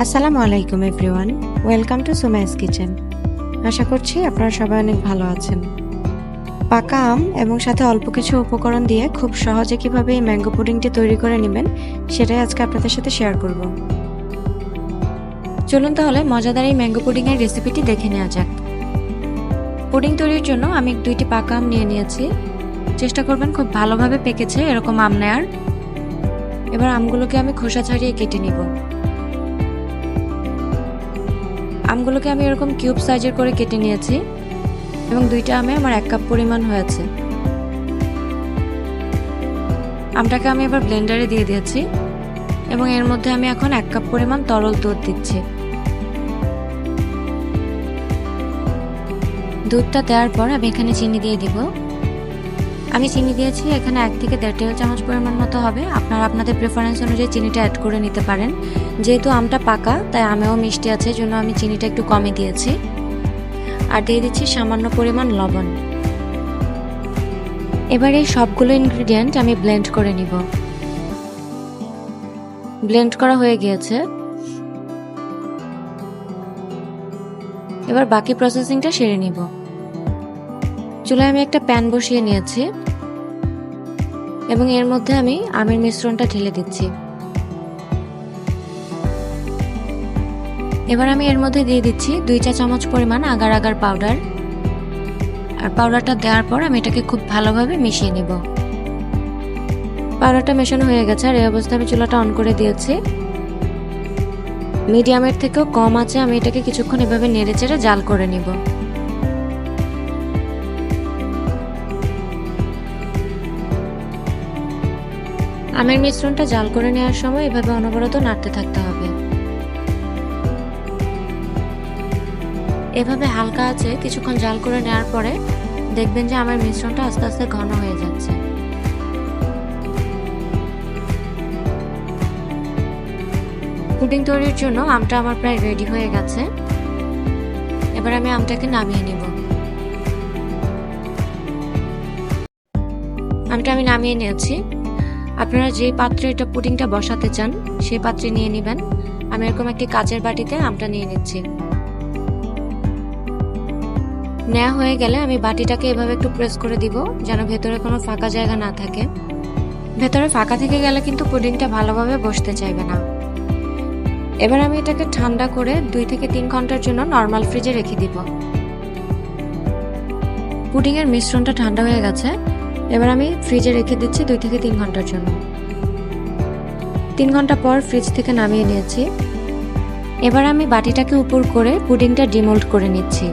আসসালামু আলাইকুম everyone, welcome to Sumai's kitchen. আশা করছি আপনারা সবাই অনেক ভালো আছেন। পাকা আম এবং সাথে অল্প কিছু উপকরণ দিয়ে খুব সহজে কিভাবে এই ম্যাঙ্গো পুডিংটি তৈরি করে নেবেন সেটাই আজকে আপনাদের সাথে শেয়ার করব। চলুন তাহলে মজাদার এই ম্যাঙ্গো পুডিংয়ের রেসিপিটি দেখে নেওয়া যাক। পুডিং তৈরির জন্য আমি 2টি পাকা আম নিয়ে নিয়েছি। চেষ্টা করবেন খুব ভালোভাবে পেকেছে এরকম আম নেয়ার। এবার আমগুলোকে আমি খোসা ছাড়িয়ে কেটে নিব। আমগুলোকে আমি এরকম কিউব সাইজের করে কেটে নিয়েছি এবং 2টা আমে আমার 1 কাপ পরিমাণ হয়েছে। আমটাকে আমি এবার ব্লেন্ডারে দিয়ে দিয়েছি এবং এর মধ্যে আমি এখন 1 কাপ পরিমাণ তরল দুধ দিচ্ছি। দুধটা দেওয়ার পর আমি এখানে চিনি দিয়ে দিব। আমি চিনি দিয়েছি এখানে 1 থেকে 1.5 টেবিল চামচ পরিমাণ মতো হবে। আপনারা আপনাদের প্রেফারেন্স অনুযায়ী চিনিটা অ্যাড করে নিতে পারেন। যেহেতু আমটা পাকা তাই আমেও মিষ্টি আছে, জন্য আমি চিনিটা একটু কমে দিয়েছি। আর দিয়ে দিচ্ছি সামান্য পরিমাণ লবণ। এবার এই সবগুলো ইনগ্রেডিয়েন্ট আমি ব্লেন্ড করে নিব। ব্লেন্ড করা হয়ে গিয়েছে। এবার বাকি প্রসেসিংটা সেরে নিব। চুলায় আমি একটা প্যান বসিয়ে নিয়েছি এবং এর মধ্যে আমি আমের মিশ্রণটা ঢেলে দিচ্ছি। এবার আমি এর মধ্যে দিয়ে দিচ্ছি 2 চা চামচ পরিমাণ আগার আগার পাউডার। আর পাউডারটা দেওয়ার পর আমি এটাকে খুব ভালোভাবে মিশিয়ে নিব। পাউডারটা মেশানো হয়ে গেছে আর এই অবস্থায় আমি চুলাটা অন করে দিয়েছি। মিডিয়ামের থেকেও কম আছে আমি এটাকে কিছুক্ষণ এভাবে নেড়েচেড়ে জাল করে নিব। আমের মিশ্রণটা জাল করে নেওয়ার সময় এভাবে অনবরত নাড়তে থাকতে হবে। এভাবে হালকা আছে কিছুক্ষণ জাল করে নেওয়ার পরে দেখবেন যে আমের মিশ্রণটা আস্তে আস্তে ঘন হয়ে যাচ্ছে। পুডিং তৈরির জন্য আমটা আমার প্রায় রেডি হয়ে গেছে। এবার আমি আমটাকে নামিয়ে নিব। আমটা আমি নামিয়ে নিয়েছি। আপনারা যে পাত্রে এটা পুডিংটা বসাতে চান সেই পাত্রে নিয়ে নেবেন। আমি এরকম একটি কাচের বাটিতে আমটা নিয়ে নিচ্ছি। নেওয়া হয়ে গেলে আমি বাটিটাকে এভাবে একটু প্রেস করে দিব যেন ভেতরে কোনো ফাঁকা জায়গা না থাকে। ভেতরে ফাঁকা থেকে গেলে কিন্তু পুডিংটা ভালোভাবে বসতে চাইবে না। এবার আমি এটাকে ঠান্ডা করে 2 থেকে 3 ঘন্টার জন্য নরমাল ফ্রিজে রেখে দিব। পুডিংয়ের মিশ্রণটা ঠান্ডা হয়ে গেছে। এবার আমি ফ্রিজে রেখে দিচ্ছি 2 থেকে 3 ঘন্টার জন্য। 3 ঘন্টা পর ফ্রিজ থেকে নামিয়ে নিয়েছি। এবার আমি বাটিটাকে উপর করে পুডিংটা ডিমোল্ড করে নিচ্ছি।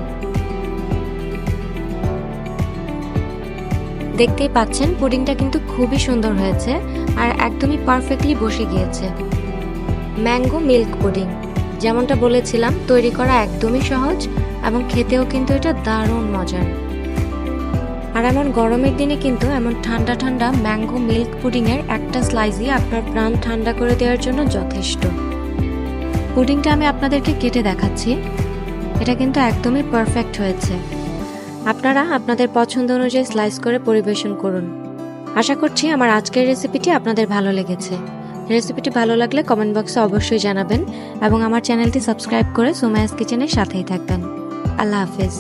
দেখতেই পাচ্ছেন পুডিংটা কিন্তু খুবই সুন্দর হয়েছে আর একদমই পারফেক্টলি বসে গিয়েছে। ম্যাঙ্গো মিল্ক পুডিং যেমনটা বলেছিলাম তৈরি করা একদমই সহজ এবং খেতেও কিন্তু এটা দারুণ মজার। আর এমন গরমের দিনে কিন্তু এমন ঠান্ডা ঠান্ডা ম্যাঙ্গো মিল্ক পুডিংয়ের একটা স্লাইসই আপনার প্রাণ ঠান্ডা করে দেওয়ার জন্য যথেষ্ট। পুডিংটা আমি আপনাদেরকে কেটে দেখাচ্ছি। এটা কিন্তু একদমই পারফেক্ট হয়েছে। আপনারা আপনাদের পছন্দ অনুযায়ী স্লাইস করে পরিবেশন করুন। আশা করছি আমার আজকের রেসিপিটি আপনাদের ভালো লেগেছে। রেসিপিটি ভালো লাগলে কমেন্ট বক্সে অবশ্যই জানাবেন এবং আমার চ্যানেলটি সাবস্ক্রাইব করে সুমাইস কিচেনের সাথেই থাকবেন। আল্লাহ হাফেজ।